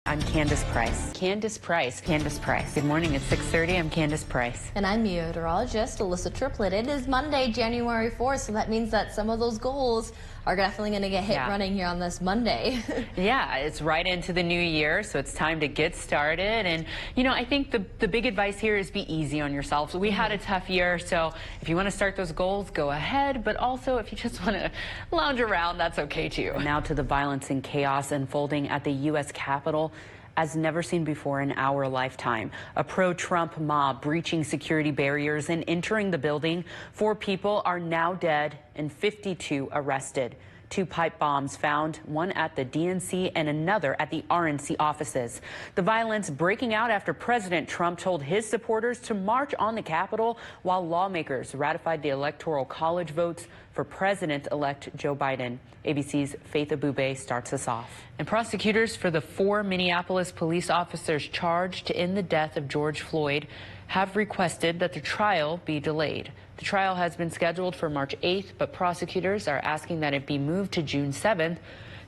I'm Candace Price. Candace Price. Candace Price. Good morning. It's 6:30. I'm Candace Price. And I'm meteorologist Alyssa Triplett. It is Monday, January 4th, so that means that some of those goals are definitely going to get hit running here on this Monday. Yeah, it's right into the new year, so it's time to get started. And, you know, I think the big advice here is be easy on yourself. So we had a tough year, so if you want to start those goals, go ahead. But also, if you just want to lounge around, that's okay too. Now to the violence and chaos unfolding at the U.S. Capitol as never seen before in our lifetime. A pro-Trump mob breaching security barriers and entering the building. 4 people are now dead and 52 arrested. 2 pipe bombs found, one at the DNC and another at the RNC offices. The violence breaking out after President Trump told his supporters to march on the Capitol while lawmakers ratified the Electoral College votes for President-elect Joe Biden. ABC's Faith Abube starts us off. And prosecutors for the 4 Minneapolis police officers charged in the death of George Floyd have requested that the trial be delayed. The trial has been scheduled for March 8th, but prosecutors are asking that it be moved to June 7th.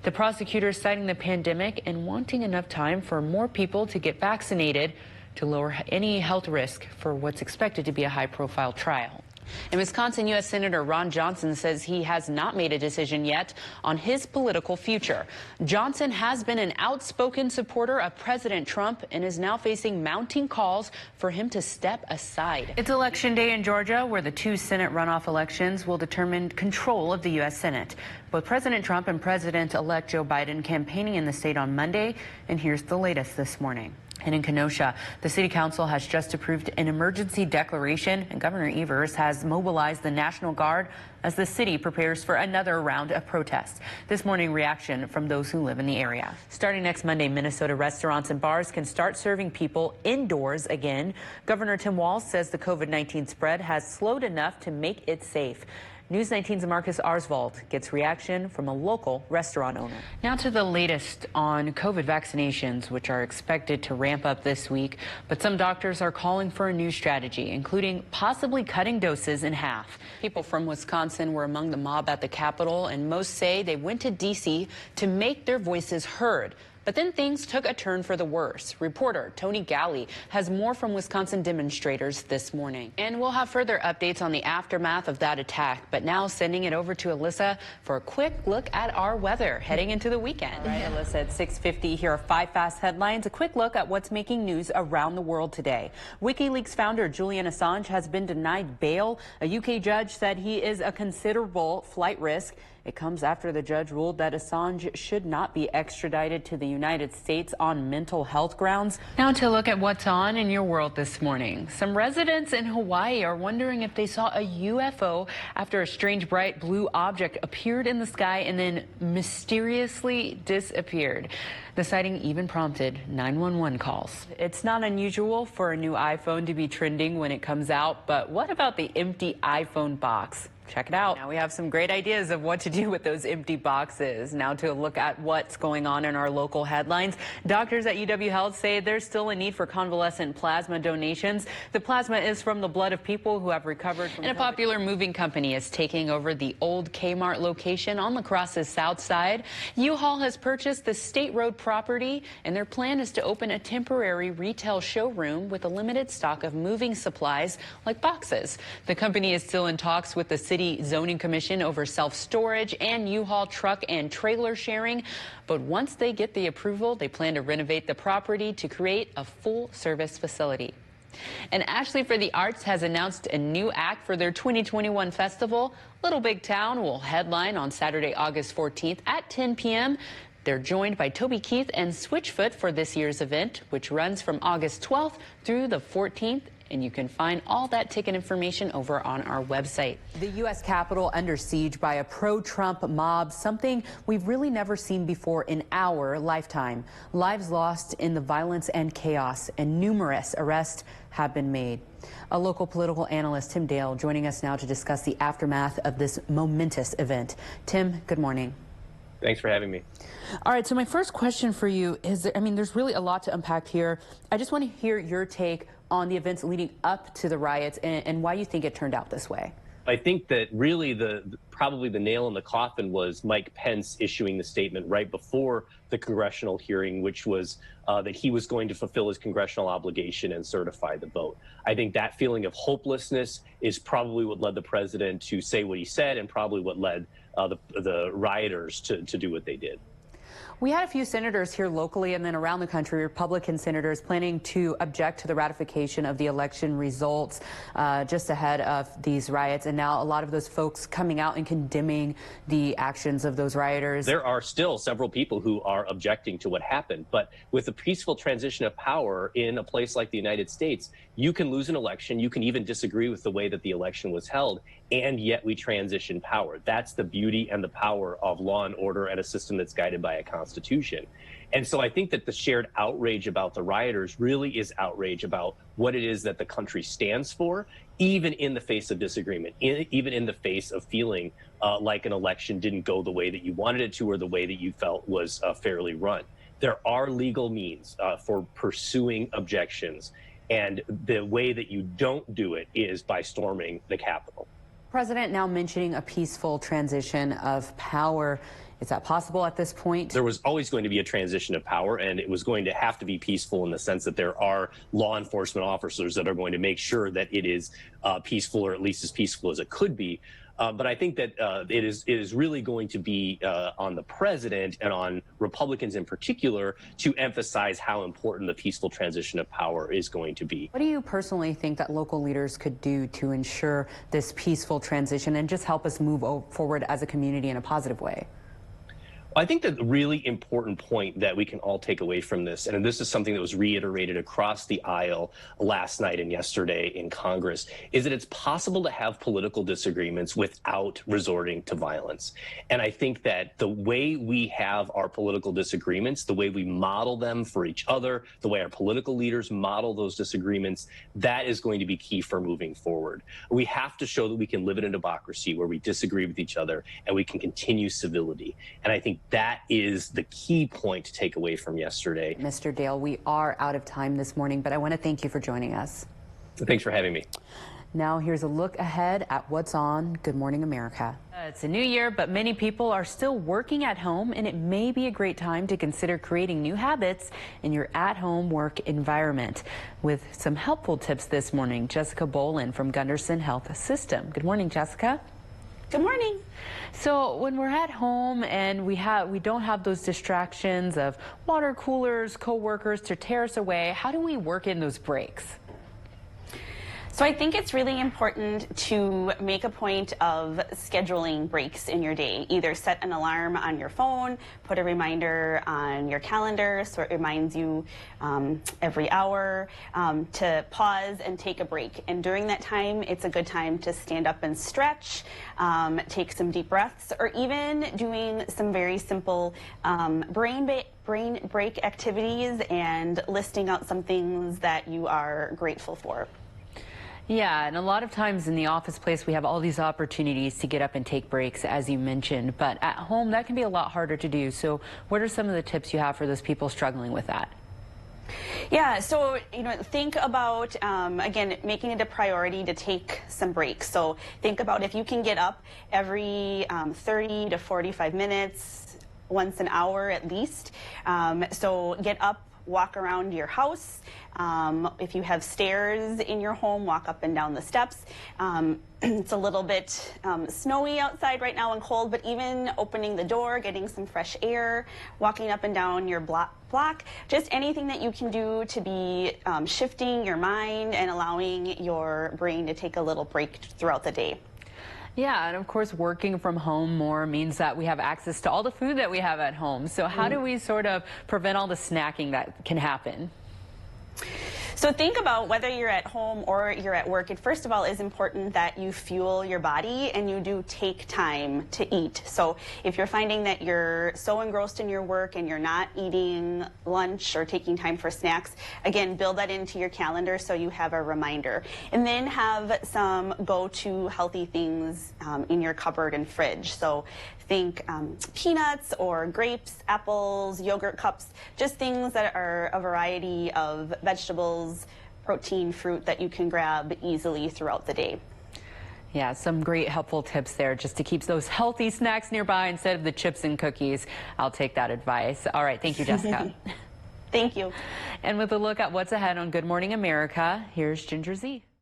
The prosecutors citing the pandemic and wanting enough time for more people to get vaccinated to lower any health risk for what's expected to be a high-profile trial. And Wisconsin U.S. Senator Ron Johnson says he has not made a decision yet on his political future. Johnson has been an outspoken supporter of President Trump and is now facing mounting calls for him to step aside. It's Election Day in Georgia, where the 2 Senate runoff elections will determine control of the U.S. Senate. Both President Trump and President-elect Joe Biden campaigning in the state on Monday, and here's the latest this morning. And in Kenosha, the city council has just approved an emergency declaration, and Governor Evers has mobilized the National Guard as the city prepares for another round of protests. This morning, reaction from those who live in the area. Starting next Monday, Minnesota restaurants and bars can start serving people indoors again. Governor Tim Walz says the COVID-19 spread has slowed enough to make it safe. News 19's Marcus Arsvold gets reaction from a local restaurant owner. Now to the latest on COVID vaccinations, which are expected to ramp up this week. But some doctors are calling for a new strategy, including possibly cutting doses in half. People from Wisconsin were among the mob at the Capitol, and most say they went to D.C. to make their voices heard. But then things took a turn for the worse. Reporter Tony Galley has more from Wisconsin demonstrators this morning. And we'll have further updates on the aftermath of that attack. But now sending it over to Alyssa for a quick look at our weather heading into the weekend. All right, Alyssa, at 6:50, here are 5 fast headlines. A quick look at what's making news around the world today. Wikileaks founder Julian Assange has been denied bail. A UK judge said he is a considerable flight risk. It comes after the judge ruled that Assange should not be extradited to the United States on mental health grounds. Now to look at what's on in your world this morning. Some residents in Hawaii are wondering if they saw a UFO after a strange bright blue object appeared in the sky and then mysteriously disappeared. The sighting even prompted 911 calls. It's not unusual for a new iPhone to be trending when it comes out, but what about the empty iPhone box? Check it out. Now we have some great ideas of what to do with those empty boxes. Now to look at what's going on in our local headlines. Doctors at UW Health say there's still a need for convalescent plasma donations. The plasma is from the blood of people who have recovered from COVID. And a popular moving company is taking over the old Kmart location on La Crosse's south side. U-Haul has purchased the State Road property, and their plan is to open a temporary retail showroom with a limited stock of moving supplies like boxes. The company is still in talks with the City Zoning Commission over self-storage and U-Haul truck and trailer sharing. But once they get the approval, they plan to renovate the property to create a full-service facility. And Ashley for the Arts has announced a new act for their 2021 festival. Little Big Town will headline on Saturday, August 14th at 10 p.m. They're joined by Toby Keith and Switchfoot for this year's event, which runs from August 12th through the 14th. And you can find all that ticket information over on our website. The U.S. Capitol under siege by a pro-Trump mob, something we've really never seen before in our lifetime. Lives lost in the violence and chaos, and numerous arrests have been made. A local political analyst, Tim Dale, joining us now to discuss the aftermath of this momentous event. Tim, good morning. Thanks for having me. All right, so my first question for you is, there's really a lot to unpack here. I just want to hear your take on the events leading up to the riots and why you think it turned out this way. I think that really probably the nail in the coffin was Mike Pence issuing the statement right before the congressional hearing, which was that he was going to fulfill his congressional obligation and certify the vote. I think that feeling of hopelessness is probably what led the president to say what he said, and probably what led the rioters to do what they did. We had a few senators here locally and then around the country, Republican senators, planning to object to the ratification of the election results just ahead of these riots. And now a lot of those folks coming out and condemning the actions of those rioters. There are still several people who are objecting to what happened. But with a peaceful transition of power in a place like the United States, you can lose an election. You can even disagree with the way that the election was held, and yet we transition power. That's the beauty and the power of law and order and a system that's guided by a constitution. And so I think that the shared outrage about the rioters really is outrage about what it is that the country stands for, even in the face of disagreement, even in the face of feeling like an election didn't go the way that you wanted it to or the way that you felt was fairly run. There are legal means for pursuing objections, and the way that you don't do it is by storming the Capitol. President now mentioning a peaceful transition of power. Is that possible at this point? There was always going to be a transition of power, and it was going to have to be peaceful in the sense that there are law enforcement officers that are going to make sure that it is peaceful, or at least as peaceful as it could be. But I think that it is really going to be on the president and on Republicans in particular to emphasize how important the peaceful transition of power is going to be. What do you personally think that local leaders could do to ensure this peaceful transition and just help us move forward as a community in a positive way? I think that the really important point that we can all take away from this, and this is something that was reiterated across the aisle last night and yesterday in Congress, is that it's possible to have political disagreements without resorting to violence. And I think that the way we have our political disagreements, the way we model them for each other, the way our political leaders model those disagreements, that is going to be key for moving forward. We have to show that we can live in a democracy where we disagree with each other and we can continue civility. And I think that is the key point to take away from yesterday. Mr. Dale, we are out of time this morning, but I want to thank you for joining us. Thanks for having me. Now here's a look ahead at what's on Good Morning America. It's a new year, but many people are still working at home, and it may be a great time to consider creating new habits in your at-home work environment. With some helpful tips this morning, Jessica Bolin from Gunderson Health System. Good morning, Jessica. Good morning. So when we're at home and we don't have those distractions of water coolers, coworkers to tear us away, how do we work in those breaks? So I think it's really important to make a point of scheduling breaks in your day. Either set an alarm on your phone, put a reminder on your calendar so it reminds you every hour to pause and take a break. And during that time, it's a good time to stand up and stretch, take some deep breaths, or even doing some very simple brain break activities and listing out some things that you are grateful for. Yeah, and a lot of times in the office place, we have all these opportunities to get up and take breaks, as you mentioned. But at home, that can be a lot harder to do. So what are some of the tips you have for those people struggling with that? Yeah, so, think about, again, making it a priority to take some breaks. So think about if you can get up every 30 to 45 minutes, once an hour at least. So get up, walk around your house. If you have stairs in your home, walk up and down the steps. It's a little bit snowy outside right now and cold, but even opening the door, getting some fresh air, walking up and down your block, just anything that you can do to be shifting your mind and allowing your brain to take a little break throughout the day. Yeah, and of course, working from home more means that we have access to all the food that we have at home. So how do we sort of prevent all the snacking that can happen? So think about whether you're at home or you're at work. It first of all is important that you fuel your body and you do take time to eat. So if you're finding that you're so engrossed in your work and you're not eating lunch or taking time for snacks, again, build that into your calendar so you have a reminder. And then have some go-to healthy things in your cupboard and fridge. So think peanuts or grapes, apples, yogurt cups, just things that are a variety of vegetables, protein, fruit that you can grab easily throughout the day. Yeah, some great helpful tips there just to keep those healthy snacks nearby instead of the chips and cookies. I'll take that advice. All right, thank you, Jessica. Thank you. And with a look at what's ahead on Good Morning America, here's Ginger Z.